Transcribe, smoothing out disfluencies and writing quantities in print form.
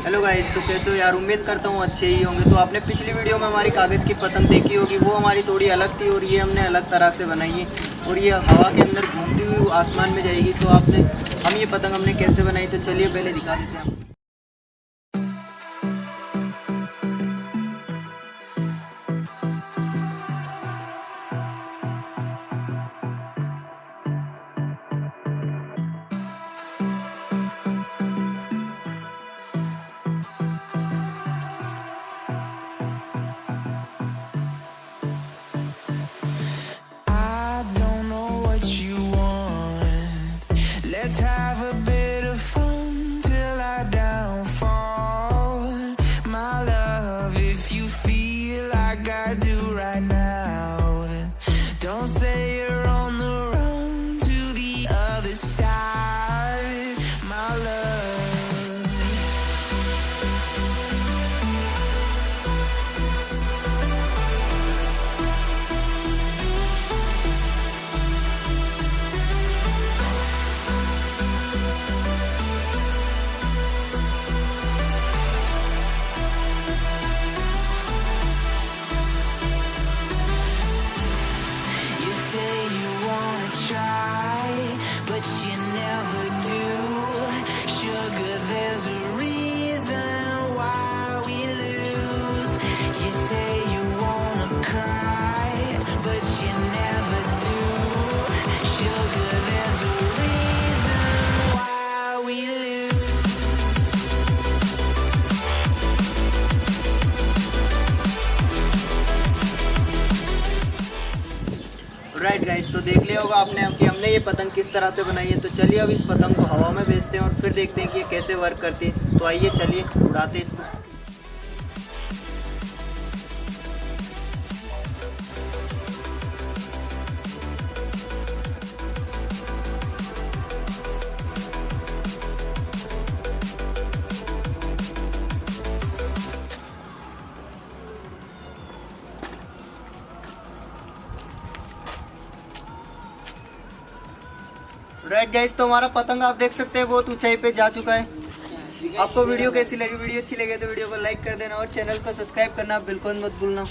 Hello guys, तो कैसे हो यार। उम्मीद करता हूँ अच्छे ही होंगे। तो आपने पिछली वीडियो में हमारी कागज़ की पतंग देखी होगी, वो हमारी थोड़ी अलग थी और ये हमने अलग तरह से बनाई है और ये हवा के अंदर घूमती हुई आसमान में जाएगी। तो हम ये पतंग हमने कैसे बनाई, तो चलिए पहले दिखा देते हैं आपको। Let's have a bit of fun till I downfall. My love, if you feel like I do right now, don't say you're on the run to the other side, my love. But you never do. Sugar, there's a reason why we lose. You say you wanna cry, but you never do. Sugar, there's a reason why we lose. Right guys, तो देख लिया होगा आपने कि हमने ये पतंग किस तरह से बनाई है। तो चलिए अब इस पतंग को हवा में भेजते हैं और फिर देखते हैं कि ये कैसे वर्क करती है। तो आइए चलिए उड़ाते हैं इसको। राइट गाइस, तो हमारा पतंग आप देख सकते हैं बहुत ऊंचाई पे जा चुका है। आपको वीडियो कैसी लगी? वीडियो अच्छी लगे तो वीडियो को लाइक कर देना और चैनल को सब्सक्राइब करना बिल्कुल मत भूलना।